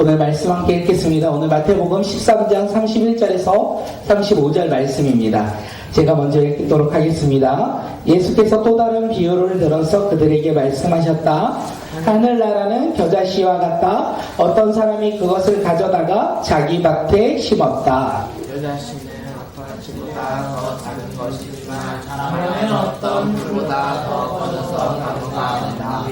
오늘 말씀 함께 읽겠습니다. 오늘 마태복음 13장 31절에서 35절 말씀입니다. 제가 먼저 읽도록 하겠습니다. 예수께서 또 다른 비유를 들어서 그들에게 말씀하셨다. 하늘나라는 겨자씨와 같다. 어떤 사람이 그것을 가져다가 자기 밭에 심었다. 겨자씨는 어떤 씨보다 더 작은 것이지만 사람은 어떤 풀보다 더 커져서 나무가 된다.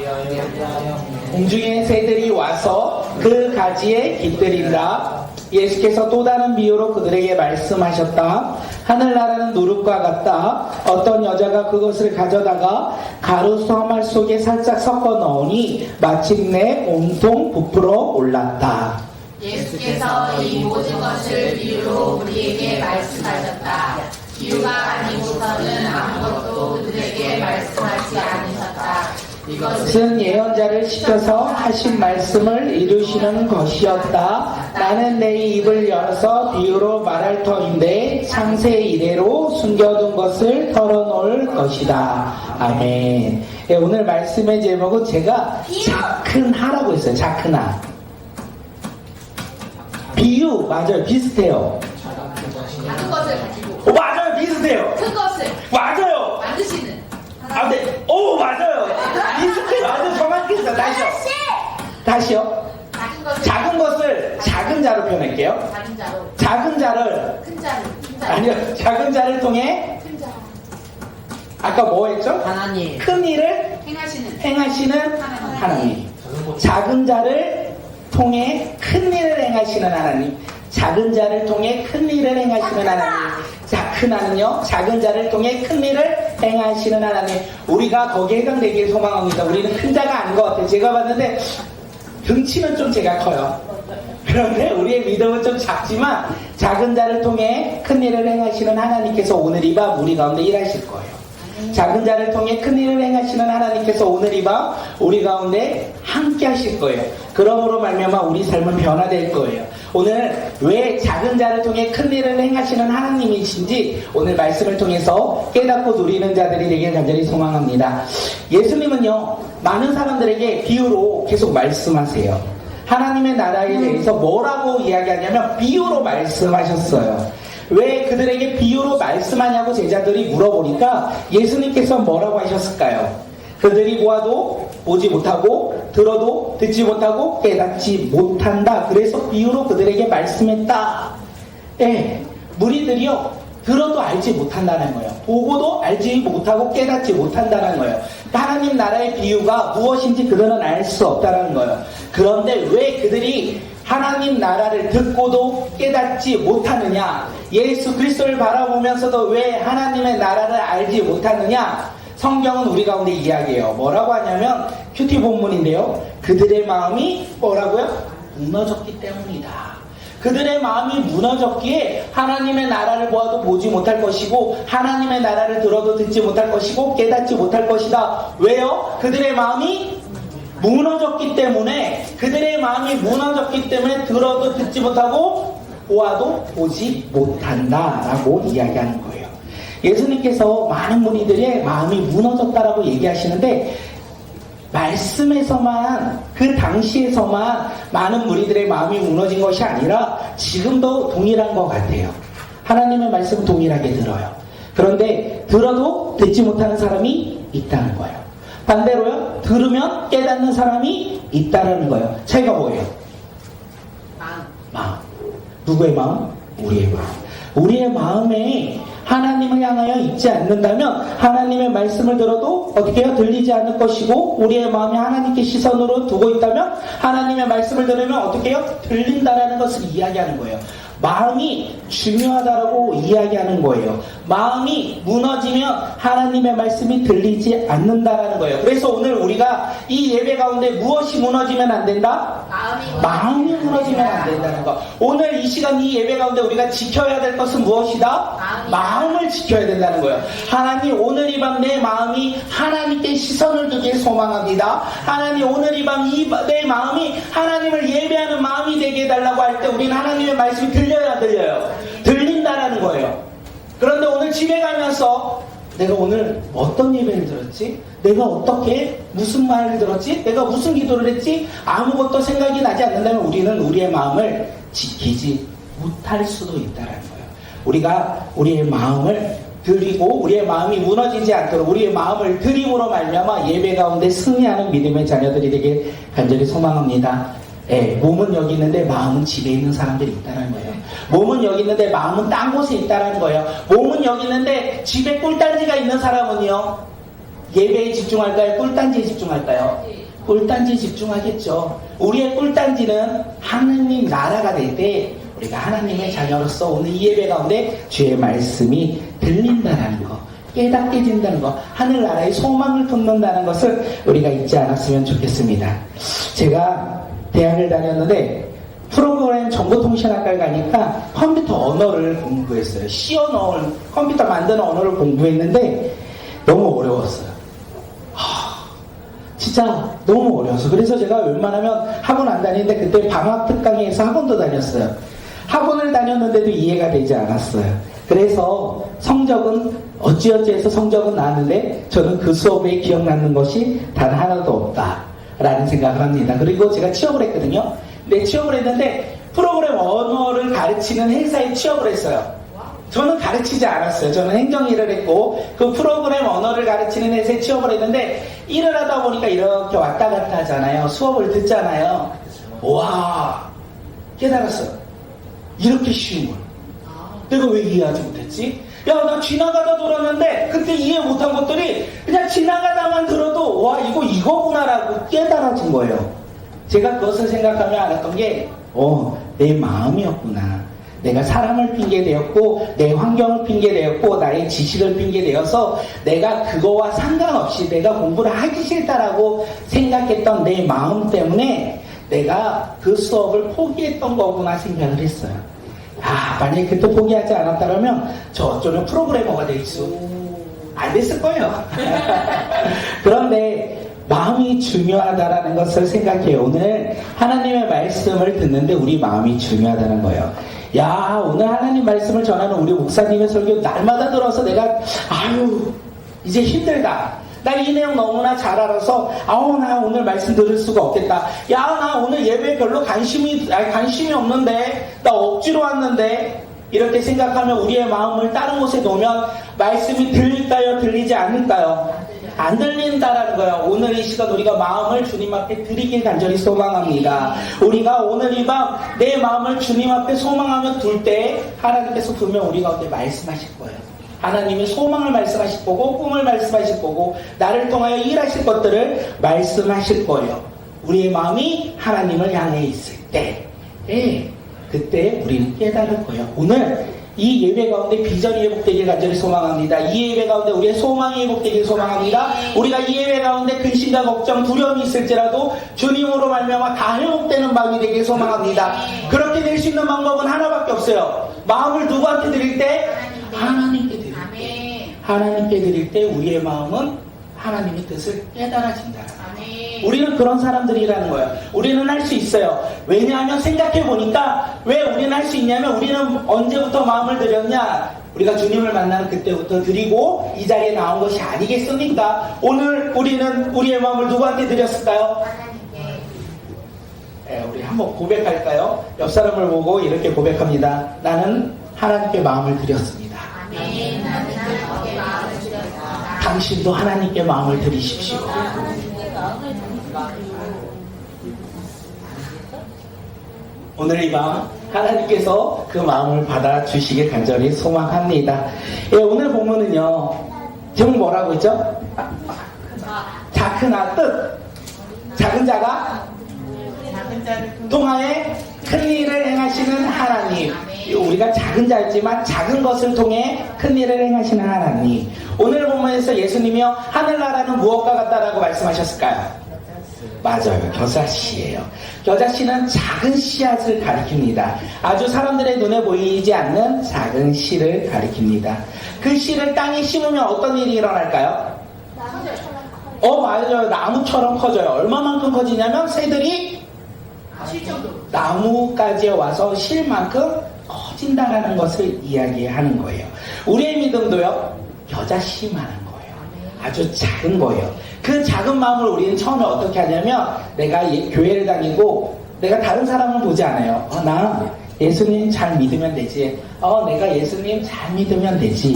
공중의 새들이 와서 그 가지에 깃들인다. 예수께서 또 다른 비유로 그들에게 말씀하셨다. 하늘나라는 누룩과 같다. 어떤 여자가 그것을 가져다가 가루 사말 속에 살짝 섞어 넣으니 마침내 온통 부풀어 올랐다. 예수께서 이 모든 것을 비유로 우리에게 말씀하셨다. 비유가 아니고서는 아무것도 그들에게 말씀하지 않으셨다. 이것은 예언자를 시켜서 하신 말씀을 이루시는 것이었다. 나는 내 입을 열어서 비유로 말할 터인데 창세 이래로 숨겨둔 것을 털어놓을 것이다. 아멘. 예, 오늘 말씀의 제목은 제가 자큰하라고 했어요. 자큰하. 비유 맞아요. 비슷해요. 작은 것을 가지고 맞아요. 비슷해요. 큰 것을 맞아요. 만드시는 아, 네. 오, 맞아요. 비슷해요. 아주 정확히 했어요. 다시요. 작은 것을 작은 자로 표현할게요. 작은 자로 작은 자를 큰 자를 큰 자로 아니요. 작은 자를 통해 큰 자로 아까 뭐 했죠? 하나님 큰 일을 행하시는 행하시는 하나님. 작은 자를 통해 큰 일을 행하시는 하나님. 작은 자를 통해 큰 일을 행하시는 하나님. 자크나는요, 작은 자를 통해 큰 일을 행하시는 하나님. 우리가 거기에 해당되길 소망합니다. 우리는 큰 자가 아닌 것 같아요. 제가 봤는데 등치는 좀 제가 커요. 그런데 우리의 믿음은 좀 작지만 작은 자를 통해 큰 일을 행하시는 하나님께서 오늘 이 밤 우리 가운데 일하실 거예요. 작은 자를 통해 큰 일을 행하시는 하나님께서 오늘 이 밤 우리 가운데 함께 하실 거예요. 그러므로 말미암아 우리 삶은 변화될 거예요. 오늘 왜 작은 자를 통해 큰 일을 행하시는 하나님이신지 오늘 말씀을 통해서 깨닫고 누리는 자들이 되길 간절히 소망합니다. 예수님은요, 많은 사람들에게 비유로 계속 말씀하세요. 하나님의 나라에 대해서 뭐라고 이야기하냐면 비유로 말씀하셨어요. 왜 그들에게 비유로 말씀하냐고 제자들이 물어보니까 예수님께서 뭐라고 하셨을까요? 그들이 보아도 보지 못하고 들어도 듣지 못하고 깨닫지 못한다. 그래서 비유로 그들에게 말씀했다. 예, 무리들이요, 들어도 알지 못한다는 거예요. 보고도 알지 못하고 깨닫지 못한다는 거예요. 하나님 나라의 비유가 무엇인지 그들은 알 수 없다는 거예요. 그런데 왜 그들이 하나님 나라를 듣고도 깨닫지 못하느냐? 예수 그리스도를 바라보면서도 왜 하나님의 나라를 알지 못하느냐? 성경은 우리 가운데 이야기해요. 뭐라고 하냐면 큐티 본문인데요. 그들의 마음이 뭐라고요? 무너졌기 때문이다. 그들의 마음이 무너졌기에 하나님의 나라를 보아도 보지 못할 것이고 하나님의 나라를 들어도 듣지 못할 것이고 깨닫지 못할 것이다. 왜요? 그들의 마음이 무너졌기 때문에, 그들의 마음이 무너졌기 때문에 들어도 듣지 못하고 보아도 보지 못한다라고 이야기하는 거예요. 예수님께서 많은 무리들의 마음이 무너졌다라고 얘기하시는데 말씀에서만, 그 당시에서만 많은 무리들의 마음이 무너진 것이 아니라 지금도 동일한 것 같아요. 하나님의 말씀은 동일하게 들어요. 그런데 들어도 듣지 못하는 사람이 있다는 거예요. 반대로요, 들으면 깨닫는 사람이 있다는 거예요. 차이가 뭐예요? 마음. 누구의 마음? 우리의 마음. 우리의 마음에 하나님을 향하여 있지 않는다면 하나님의 말씀을 들어도 어떻게 해요? 들리지 않을 것이고, 우리의 마음이 하나님께 시선으로 두고 있다면 하나님의 말씀을 들으면 어떻게 해요? 들린다라는 것을 이야기하는 거예요. 마음이 중요하다라고 이야기하는 거예요. 마음이 무너지면 하나님의 말씀이 들리지 않는다라는 거예요. 그래서 오늘 우리가 이 예배 가운데 무엇이 무너지면 안 된다? 마음이 무너지면 안 된다는 거. 오늘 이 시간 이 예배 가운데 우리가 지켜야 될 것은 무엇이다? 마음을 지켜야 된다는 거예요. 하나님, 오늘 이 밤 내 마음이 하나님께 시선을 두길 소망합니다. 하나님, 오늘 이 밤 내 마음이 하나님을 예배하는 마음이 되게 해달라고 할 때 우리는 하나님의 말씀이 들려야 들려요. 들린다라는 거예요. 그런데 오늘 집에 가면서 내가 오늘 어떤 예배를 들었지? 내가 어떻게 무슨 말을 들었지? 내가 무슨 기도를 했지? 아무것도 생각이 나지 않는다면 우리는 우리의 마음을 지키지 못할 수도 있다는 거예요. 우리가 우리의 마음을 드리고 우리의 마음이 무너지지 않도록 우리의 마음을 드림으로 말미암아 예배 가운데 승리하는 믿음의 자녀들이 되길 간절히 소망합니다. 예, 몸은 여기 있는데 마음은 집에 있는 사람들이 있다는 거예요. 몸은 여기 있는데 마음은 딴 곳에 있다는 거예요. 몸은 여기 있는데 집에 꿀단지가 있는 사람은요, 예배에 집중할까요? 꿀단지에 집중할까요? 꿀단지에 집중하겠죠. 우리의 꿀단지는 하느님 나라가 될 때 우리가 하나님의 자녀로서 오늘 이 예배 가운데 주의 말씀이 들린다는 거, 깨닫게 된다는 거, 하늘나라의 소망을 품는다는 것을 우리가 잊지 않았으면 좋겠습니다. 제가 대학을 다녔는데 프로그램 정보통신학과를 가니까 컴퓨터 언어를 공부했어요. C 언어, 컴퓨터 만드는 언어를 공부했는데 너무 어려웠어요. 진짜 너무 어려워서. 그래서 제가 웬만하면 학원 안 다니는데 그때 방학 특강에서 학원도 다녔어요. 학원을 다녔는데도 이해가 되지 않았어요. 그래서 성적은 어찌어찌해서 성적은 나왔는데 저는 그 수업에 기억나는 것이 단 하나도 없다라는 생각을 합니다. 그리고 제가 취업을 했거든요. 근데 취업을 했는데 프로그램 언어를 가르치는 회사에 취업을 했어요. 저는 가르치지 않았어요. 저는 행정일을 했고 그 프로그램 언어를 가르치는 회사에 취업을 했는데 일을 하다 보니까 이렇게 왔다 갔다 하잖아요. 수업을 듣잖아요. 와, 깨달았어요. 이렇게 쉬운 걸 내가 왜 이해하지 못했지? 야, 나 지나가다 들었는데 그때 이해 못한 것들이 그냥 지나가다만 들어도 와, 이거구나라고 깨달아진 거예요. 제가 그것을 생각하며 알았던 게 내 마음이었구나. 내가 사람을 핑계대었고 내 환경을 핑계대었고 나의 지식을 핑계대어서 내가 그거와 상관없이 내가 공부를 하기 싫다라고 생각했던 내 마음 때문에 내가 그 수업을 포기했던 거구나 생각을 했어요. 만약에 그때 포기하지 않았다면 저쪽은 프로그래머가 될 수 안 됐을 거예요. 그런데 마음이 중요하다라는 것을 생각해요. 오늘 하나님의 말씀을 듣는데 우리 마음이 중요하다는 거예요. 야, 오늘 하나님 말씀을 전하는 우리 목사님의 설교 날마다 들어서 내가 이제 힘들다. 나 이 내용 너무나 잘 알아서 나 오늘 말씀 들을 수가 없겠다. 야, 나 오늘 예배에 별로 관심이 없는데 나 억지로 왔는데 이렇게 생각하면 우리의 마음을 다른 곳에 놓으면 말씀이 들릴까요? 들리지 않을까요? 안 들린다라는 거예요. 오늘 이 시간 우리가 마음을 주님 앞에 드리길 간절히 소망합니다. 우리가 오늘 이 밤 내 마음을 주님 앞에 소망하며 둘 때 하나님께서 분명 우리 가운데 말씀하실 거예요. 하나님의 소망을 말씀하실 거고 꿈을 말씀하실 거고 나를 통하여 일하실 것들을 말씀하실 거예요. 우리의 마음이 하나님을 향해 있을 때 그때 우리는 깨달을 거예요. 오늘 이 예배 가운데 비전이 회복되길 간절히 소망합니다. 이 예배 가운데 우리의 소망이 회복되길 소망합니다. 우리가 이 예배 가운데 근심과 걱정, 두려움이 있을지라도 주님으로 말미암아 다 회복되는 밤이 되길 소망합니다. 그렇게 될 수 있는 방법은 하나밖에 없어요. 마음을 누구한테 드릴 때? 하나님께 드릴 때. 하나님께 드릴 때 우리의 마음은 하나님의 뜻을 깨달아진다. 우리는 그런 사람들이라는 거예요. 우리는 할 수 있어요. 왜냐하면 생각해보니까 왜 우리는 할 수 있냐면 우리는 언제부터 마음을 드렸냐? 우리가 주님을 만나는 그때부터 드리고 이 자리에 나온 것이 아니겠습니까? 오늘 우리는 우리의 마음을 누구한테 드렸을까요? 우리 한번 고백할까요? 옆 사람을 보고 이렇게 고백합니다. 나는 하나님께 마음을 드렸습니다. 당신도 하나님께 마음을 드리십시오. 오늘 이 밤 하나님께서 그 마음을 받아주시길 간절히 소망합니다. 오늘 보면은요, 제목 뭐라고 했죠? 자크나 뜻. 작은 자가 통하에 큰 일을 행하시는 하나님. 우리가 작은 자였지만 작은 것을 통해 큰 일을 행하시는 하나님. 오늘 본문에서 예수님이요, 하늘나라는 무엇과 같다라고 말씀하셨을까요? 맞아요. 겨자씨예요. 겨자씨는 작은 씨앗을 가리킵니다. 아주 사람들의 눈에 보이지 않는 작은 씨를 가리킵니다. 그 씨를 땅에 심으면 어떤 일이 일어날까요? 맞아요. 나무처럼 커져요. 얼마만큼 커지냐면 새들이 나무까지 와서 실 만큼 커진다라는 것을 이야기하는 거예요. 우리의 믿음도요, 겨자씨만한 거예요. 아주 작은 거예요. 그 작은 마음을 우리는 처음에 어떻게 하냐면 내가 교회를 다니고 내가 다른 사람을 보지 않아요. 나 예수님 잘 믿으면 되지. 내가 예수님 잘 믿으면 되지.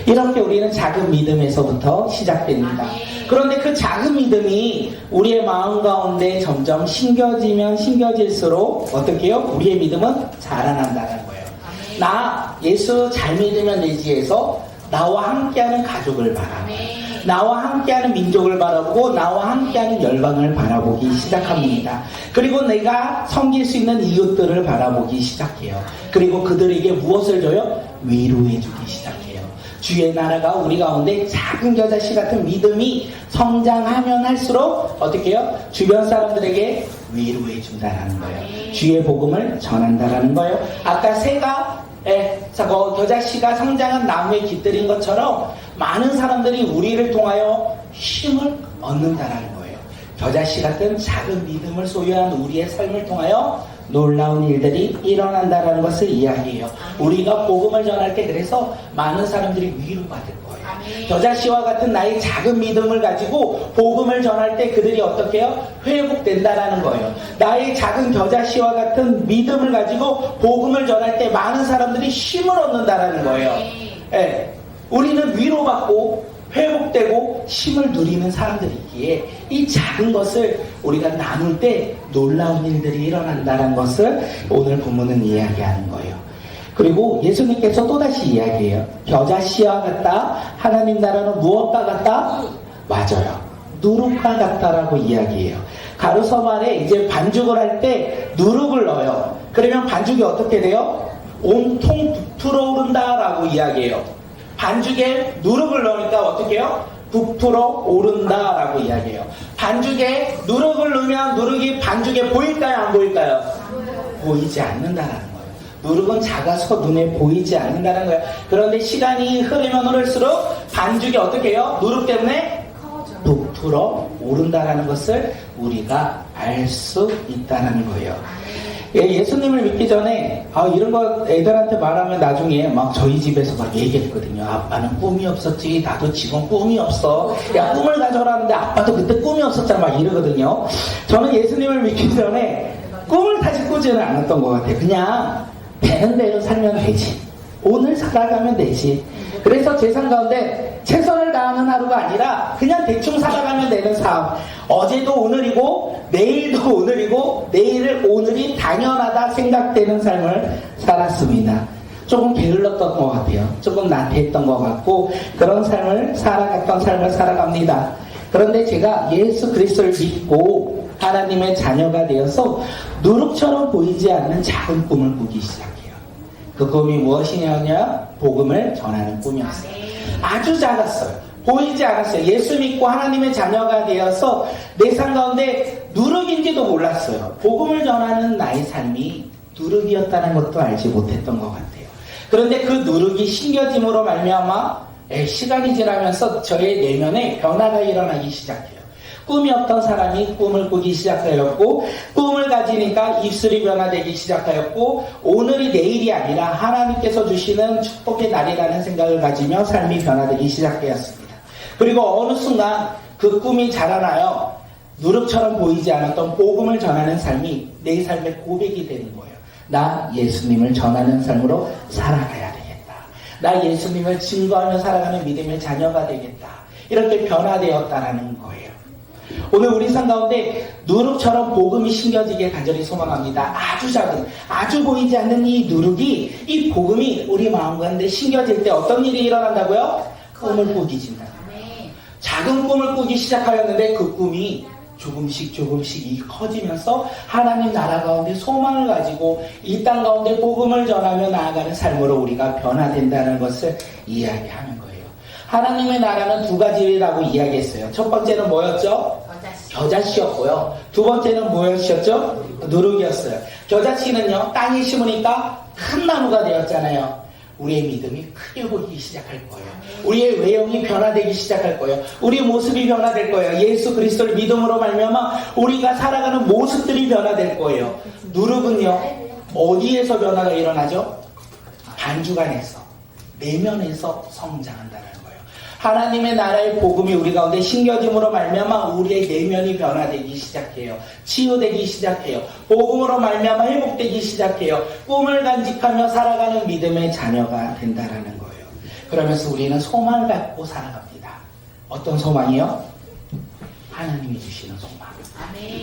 이렇게 우리는 작은 믿음에서부터 시작됩니다. 그런데 그 작은 믿음이 우리의 마음 가운데 점점 심겨지면 심겨질수록 어떻게 해요? 우리의 믿음은 자라난다는 거예요. 나 예수 잘 믿으면 되지 해서 나와 함께하는 가족을 바라보고 나와 함께하는 민족을 바라보고 나와 함께하는 열방을 바라보기 시작합니다. 그리고 내가 섬길 수 있는 이웃들을 바라보기 시작해요. 그리고 그들에게 무엇을 줘요? 위로해주기 시작해요. 주의 나라가 우리 가운데 작은 겨자씨 같은 믿음이 성장하면 할수록 어떻게 해요? 주변 사람들에게 위로해준다라는 거예요. 주의 복음을 전한다라는 거예요. 아까 새가 겨자씨가 성장한 나무에 깃들인 것처럼 많은 사람들이 우리를 통하여 힘을 얻는다라는 거예요. 겨자씨 같은 작은 믿음을 소유한 우리의 삶을 통하여 놀라운 일들이 일어난다라는 것을 이야기해요. 우리가 복음을 전할 때 그래서 많은 사람들이 위로받을 거예요. 겨자씨와 같은 나의 작은 믿음을 가지고 복음을 전할 때 그들이 어떻게 해요? 회복된다라는 거예요. 나의 작은 겨자씨와 같은 믿음을 가지고 복음을 전할 때 많은 사람들이 힘을 얻는다라는 거예요. 우리는 위로받고 회복되고 힘을 누리는 사람들이기에 이 작은 것을 우리가 나눌 때 놀라운 일들이 일어난다는 것을 오늘 본문은 이야기하는 거예요. 그리고 예수님께서 또다시 이야기해요. 겨자씨와 같다. 하나님 나라는 무엇과 같다? 맞아요. 누룩과 같다라고 이야기해요. 가루섬 안에 이제 반죽을 할 때 누룩을 넣어요. 그러면 반죽이 어떻게 돼요? 온통 부풀어 오른다라고 이야기해요. 반죽에 누룩을 넣으니까 어떻게 해요? 부풀어 오른다라고 이야기해요. 반죽에 누룩을 넣으면 누룩이 반죽에 보일까요? 안 보일까요? 보이지 않는다라는 거예요. 누룩은 작아서 눈에 보이지 않는다는 거예요. 그런데 시간이 흐르면 흐를수록 반죽이 어떻게 해요? 누룩 때문에 부풀어 오른다라는 것을 우리가 알 수 있다는 거예요. 예수님을 믿기 전에 이런 거 애들한테 말하면 나중에 막 저희 집에서 막 얘기했거든요. 아빠는 꿈이 없었지. 나도 지금 꿈이 없어. 야, 꿈을 가져라는데 아빠도 그때 꿈이 없었잖아. 막 이러거든요. 저는 예수님을 믿기 전에 꿈을 다시 꾸지는 않았던 것 같아요. 그냥 되는 대로 살면 되지. 오늘 살아가면 되지. 그래서 제 삶 가운데 최선을 다하는 하루가 아니라 그냥 대충 살아가면 되는 삶. 어제도 오늘이고 내일도 오늘이고 내일을 오늘이 당연하다 생각되는 삶을 살았습니다. 조금 게을렀던 것 같아요. 조금 나태했던 것 같고 그런 삶을 살아갔던 삶을 살아갑니다. 그런데 제가 예수 그리스도를 믿고 하나님의 자녀가 되어서 누룩처럼 보이지 않는 작은 꿈을 꾸기 시작해요. 그 꿈이 무엇이냐면 복음을 전하는 꿈이었어요. 아주 작았어요. 보이지 않았어요. 예수 믿고 하나님의 자녀가 되어서 내 삶 가운데 누룩인지도 몰랐어요. 복음을 전하는 나의 삶이 누룩이었다는 것도 알지 못했던 것 같아요. 그런데 그 누룩이 심겨짐으로 말미암아 시간이 지나면서 저의 내면에 변화가 일어나기 시작해요. 꿈이 없던 사람이 꿈을 꾸기 시작하였고 꿈을 가지니까 입술이 변화되기 시작하였고 오늘이 내일이 아니라 하나님께서 주시는 축복의 날이라는 생각을 가지며 삶이 변화되기 시작되었습니다. 그리고 어느 순간 그 꿈이 자라나요. 누룩처럼 보이지 않았던 복음을 전하는 삶이 내 삶의 고백이 되는 거예요. 나 예수님을 전하는 삶으로 살아가야 되겠다. 나 예수님을 증거하며 살아가는 믿음의 자녀가 되겠다. 이렇게 변화되었다라는 거예요. 오늘 우리 삶 가운데 누룩처럼 복음이 심겨지길 간절히 소망합니다. 아주 작은, 아주 보이지 않는 이 누룩이, 이 복음이 우리 마음 가운데 심겨질 때 어떤 일이 일어난다고요? 꿈을 꾸기 진다. 작은 꿈을 꾸기 시작하였는데 그 꿈이 조금씩 커지면서 하나님 나라 가운데 소망을 가지고 이 땅 가운데 복음을 전하며 나아가는 삶으로 우리가 변화된다는 것을 이야기하는 거예요. 하나님의 나라는 두 가지라고 이야기했어요. 첫 번째는 뭐였죠? 겨자씨였고요. 두 번째는 뭐였죠? 누룩이었어요. 겨자씨는요, 땅에 심으니까 큰 나무가 되었잖아요. 우리의 믿음이 크게 보이기 시작할 거예요. 우리의 외형이 변화되기 시작할 거예요. 우리의 모습이 변화될 거예요. 예수 그리스도를 믿음으로 말미암아 우리가 살아가는 모습들이 변화될 거예요. 누룩은요, 어디에서 변화가 일어나죠? 반죽 안에서, 내면에서 성장한다는 거예요. 하나님의 나라의 복음이 우리 가운데 심겨짐으로 말미암아 우리의 내면이 변화되기 시작해요. 치유되기 시작해요. 복음으로 말미암아 회복되기 시작해요. 꿈을 간직하며 살아가는 믿음의 자녀가 된다라는 거예요. 그러면서 우리는 소망을 갖고 살아갑니다. 어떤 소망이요? 하나님이 주시는 소망.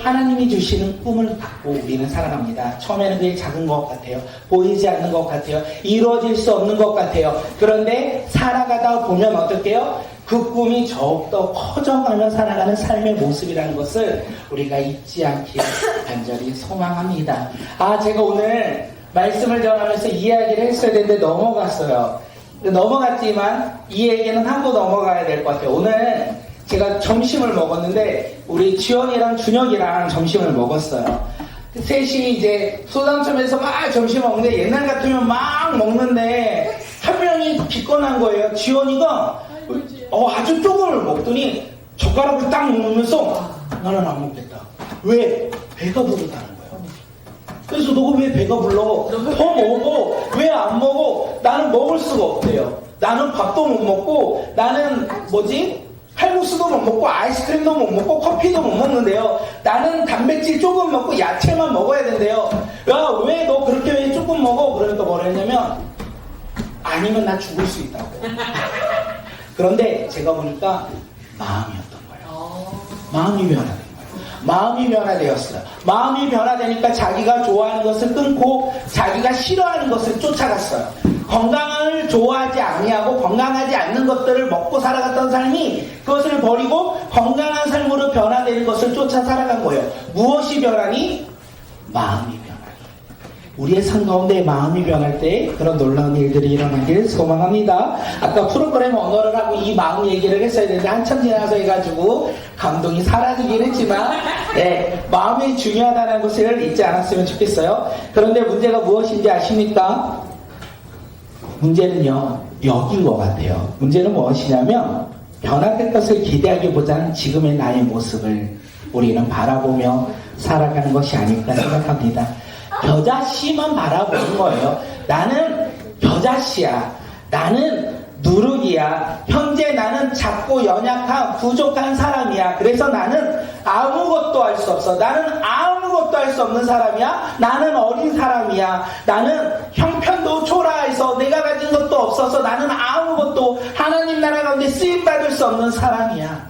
하나님이 주시는 꿈을 갖고 우리는 살아갑니다. 처음에는 그게 작은 것 같아요. 보이지 않는 것 같아요. 이루어질 수 없는 것 같아요. 그런데 살아가다 보면 어떡해요? 그 꿈이 더욱더 커져가며 살아가는 삶의 모습이라는 것을 우리가 잊지 않길 간절히 소망합니다. 제가 오늘 말씀을 전하면서 이야기를 했어야 되는데 넘어갔어요. 넘어갔지만 이 얘기는 하고 넘어가야 될 것 같아요. 오늘 제가 점심을 먹었는데 우리 지원이랑 준혁이랑 점심을 먹었어요. 셋이 이제 소담점에서 막 점심 먹는데 옛날 같으면 막 먹는데 한 명이 기권한 거예요. 지원이가 아주 조금을 먹더니 젓가락을 딱 먹으면서 나는 안 먹겠다. 왜? 배가 부르다는 거예요. 그래서 너가 왜 배가 불러? 더 먹어. 왜 안 먹어? 나는 먹을 수가 없대요. 나는 밥도 못 먹고 나는 칼국수도 못 먹고 아이스크림도 못 먹고 커피도 못 먹는데요. 나는 단백질 조금 먹고 야채만 먹어야 된대요. 야, 왜 너 그렇게 왜 조금 먹어? 그러니까 뭐라 했냐면 아니면 나 죽을 수 있다고. 그런데 제가 보니까 마음이었던 거예요. 마음이 변화된 거예요. 마음이 변화되었어요. 마음이 변화되니까 자기가 좋아하는 것을 끊고 자기가 싫어하는 것을 쫓아갔어요. 건강을 좋아하지 아니하고 건강하지 않는 것들을 먹고 살아갔던 삶이 그것을 버리고 건강한 삶으로 변화되는 것을 쫓아 살아간 거예요. 무엇이 변하니? 마음이 변하니. 우리의 삶 가운데 마음이 변할 때 그런 놀라운 일들이 일어나길 소망합니다. 아까 프로그램 언어를 하고 이 마음 얘기를 했어야 되는데 한참 지나서 해가지고 감동이 사라지긴 했지만 마음이 중요하다는 것을 잊지 않았으면 좋겠어요. 그런데 문제가 무엇인지 아십니까? 문제는요, 여긴 것 같아요. 문제는 무엇이냐면, 변화될 것을 기대하기보다는 지금의 나의 모습을 우리는 바라보며 살아가는 것이 아닐까 생각합니다. 겨자씨만 바라보는 거예요. 나는 겨자씨야. 나는 누룩이야. 현재 나는 작고 연약한 부족한 사람이야. 그래서 나는 아무것도 할 수 없어. 나는 아무것도 할 수 없는 사람이야. 나는 어린 사람이야. 나는 형편도 초라해서 내가 가진 것도 없어서 나는 아무것도 하나님 나라 가운데 쓰임받을 수 없는 사람이야.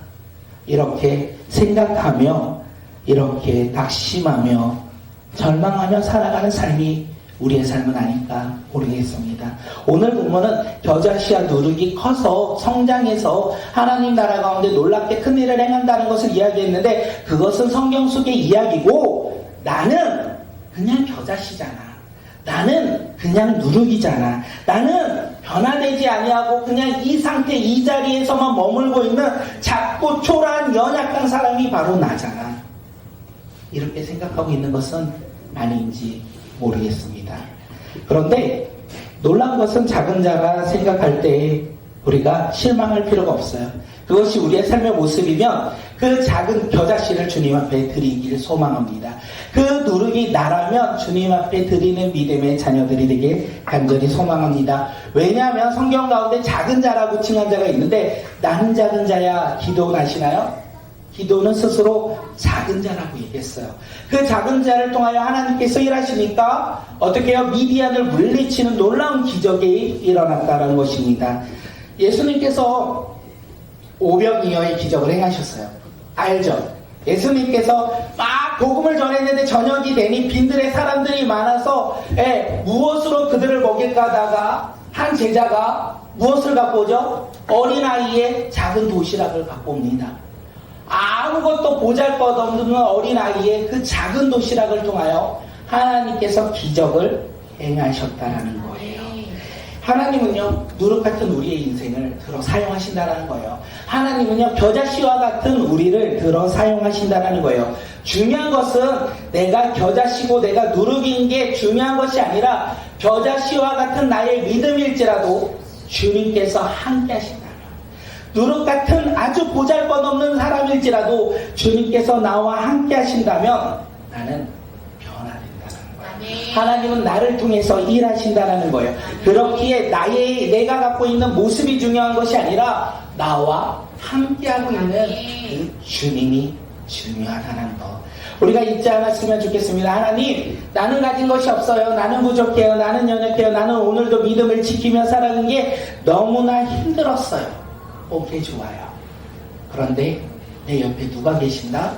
이렇게 생각하며 이렇게 낙심하며 절망하며 살아가는 삶이 우리의 삶은 아닐까 모르겠습니다. 오늘 본문은 겨자씨와 누룩이 커서 성장해서 하나님 나라 가운데 놀랍게 큰 일을 행한다는 것을 이야기했는데 그것은 성경 속의 이야기고 나는 그냥 겨자씨잖아. 나는 그냥 누룩이잖아. 나는 변화되지 아니하고 그냥 이 상태 이 자리에서만 머물고 있는 작고 초라한 연약한 사람이 바로 나잖아. 이렇게 생각하고 있는 것은 아닌지 모르겠습니다. 그런데 놀라운 것은 작은 자가 생각할 때 우리가 실망할 필요가 없어요. 그것이 우리의 삶의 모습이면 그 작은 겨자씨를 주님 앞에 드리기를 소망합니다. 그 누룩이 나라면 주님 앞에 드리는 믿음의 자녀들이 되길 간절히 소망합니다. 왜냐하면 성경 가운데 작은 자라고 칭한 자가 있는데 나는 작은 자야. 기도는 아시나요? 기도는 스스로 작은 자라고 얘기했어요. 그 작은 자를 통하여 하나님께서 일하시니까 어떻게 해요? 미디안을 물리치는 놀라운 기적이 일어났다는 것입니다. 예수님께서 오병이어의 기적을 행하셨어요. 알죠? 예수님께서 막 복음을 전했는데 저녁이 되니 빈들에 사람들이 많아서 무엇으로 그들을 먹일까 하다가 한 제자가 무엇을 갖고 오죠? 어린아이의 작은 도시락을 갖고 옵니다. 아무것도 보잘것없는 어린아이의 그 작은 도시락을 통하여 하나님께서 기적을 행하셨다라는 거예요. 하나님은요, 누룩 같은 우리의 인생을 들어 사용하신다라는 거예요. 하나님은요, 겨자씨와 같은 우리를 들어 사용하신다라는 거예요. 중요한 것은 내가 겨자씨고 내가 누룩인 게 중요한 것이 아니라 겨자씨와 같은 나의 믿음일지라도 주님께서 함께 하신다. 누룩 같은 아주 보잘것없는 사람일지라도 주님께서 나와 함께 하신다면 나는 변화된다는 거예요. 하나님은 나를 통해서 일하신다는 거예요. 그렇기에 내가 갖고 있는 모습이 중요한 것이 아니라 나와 함께하고 있는 그 주님이 중요하다는 거. 우리가 잊지 않았으면 좋겠습니다. 하나님, 나는 가진 것이 없어요. 나는 부족해요. 나는 연약해요. 나는 오늘도 믿음을 지키며 살아가는 게 너무나 힘들었어요. 오케이, 좋아요. 그런데 내 옆에 누가 계신다?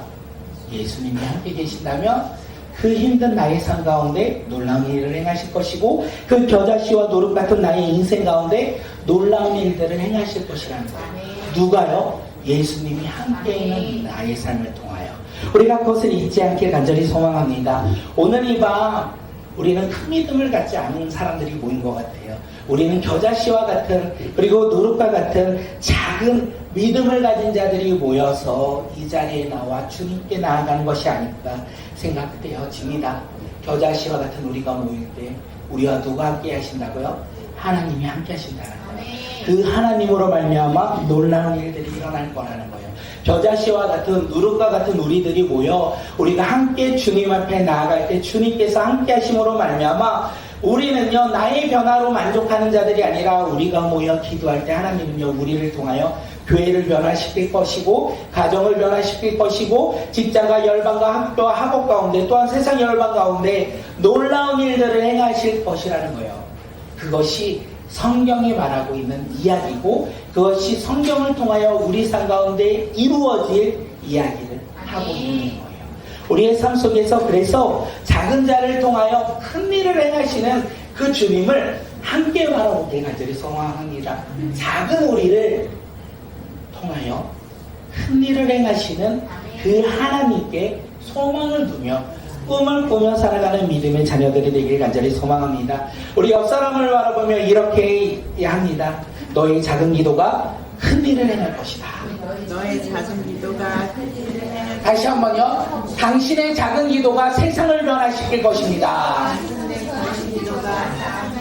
예수님이 함께 계신다면 그 힘든 나의 삶 가운데 놀라운 일을 행하실 것이고, 그 겨자씨와 노릇 같은 나의 인생 가운데 놀라운 일들을 행하실 것이라는 거예요. 누가요? 예수님이 함께 있는 나의 삶을 통하여. 우리가 그것을 잊지 않길 간절히 소망합니다. 오늘 이 밤 우리는 큰 믿음을 갖지 않은 사람들이 모인 것 같아요. 우리는 겨자씨와 같은, 그리고 노릇과 같은 작은 믿음을 가진 자들이 모여서 이 자리에 나와 주님께 나아가는 것이 아닐까 생각되어집니다. 겨자씨와 같은 우리가 모일 때 우리와 누가 함께 하신다고요? 하나님이 함께 하신다는 거예요. 그 하나님으로 말미암아 놀라운 일들이 일어날 거라는 거예요. 겨자씨와 같은 누룩과 같은 우리들이 모여 우리가 함께 주님 앞에 나아갈 때 주님께서 함께 하심으로 말미암아 우리는요, 나의 변화로 만족하는 자들이 아니라 우리가 모여 기도할 때 하나님은요, 우리를 통하여 교회를 변화시킬 것이고, 가정을 변화시킬 것이고, 직장과 열방과 학교와 학업 가운데, 또한 세상 열방 가운데 놀라운 일들을 행하실 것이라는 거예요. 그것이 성경이 말하고 있는 이야기고, 그것이 성경을 통하여 우리 삶 가운데 이루어질 이야기를 하고 있는 거예요. 우리의 삶 속에서 그래서 작은 자를 통하여 큰 일을 행하시는 그 주님을 함께 바라보게 간절히 소망합니다. 작은 우리를 통하여 큰 일을 행하시는 그 하나님께 소망을 두며 꿈을 꾸며 살아가는 믿음의 자녀들이 되길 간절히 소망합니다. 우리 옆 사람을 바라보며 이렇게 합니다. 너의 작은 기도가 큰 일을 행할 것이다. 너의 작은 기도가 큰 일을 행할 것이다. 다시 한번요. 당신의 작은 기도가 세상을 변화시킬 것입니다.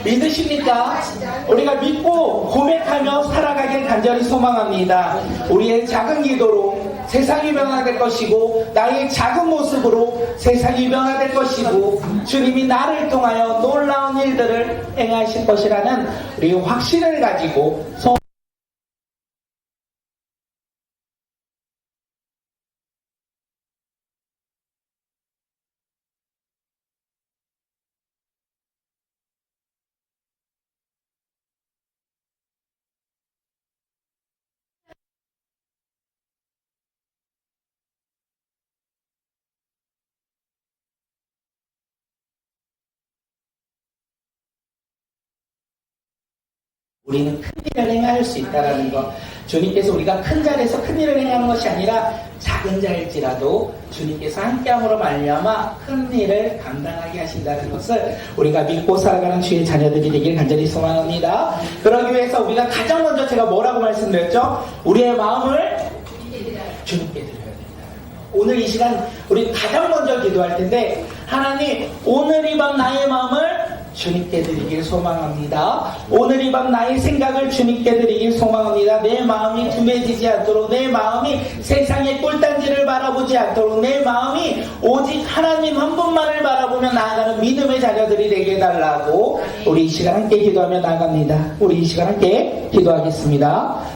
믿으십니까? 우리가 믿고 고백하며 살아가길 간절히 소망합니다. 우리의 작은 기도로 세상이 변화될 것이고, 나의 작은 모습으로 세상이 변화될 것이고, 주님이 나를 통하여 놀라운 일들을 행하실 것이라는 우리 확신을 가지고 우리는 큰 일을 행할 수 있다는 것. 주님께서 우리가 큰 자리에서 큰 일을 행하는 것이 아니라 작은 자일지라도 주님께서 함께함으로 말미암아 큰 일을 감당하게 하신다는 것을 우리가 믿고 살아가는 주의 자녀들이 되길 간절히 소망합니다. 그러기 위해서 우리가 가장 먼저 제가 뭐라고 말씀드렸죠? 우리의 마음을 주님께 드려야 된다. 오늘 이 시간 우리 가장 먼저 기도할 텐데, 하나님, 오늘 이 밤 나의 마음을 주님께 드리길 소망합니다. 오늘 이 밤 나의 생각을 주님께 드리길 소망합니다. 내 마음이 둔해지지 않도록, 내 마음이 세상의 꿀단지를 바라보지 않도록, 내 마음이 오직 하나님 한 분만을 바라보며 나아가는 믿음의 자녀들이 되게 해달라고 우리 이 시간 함께 기도하며 나아갑니다. 우리 이 시간 함께 기도하겠습니다.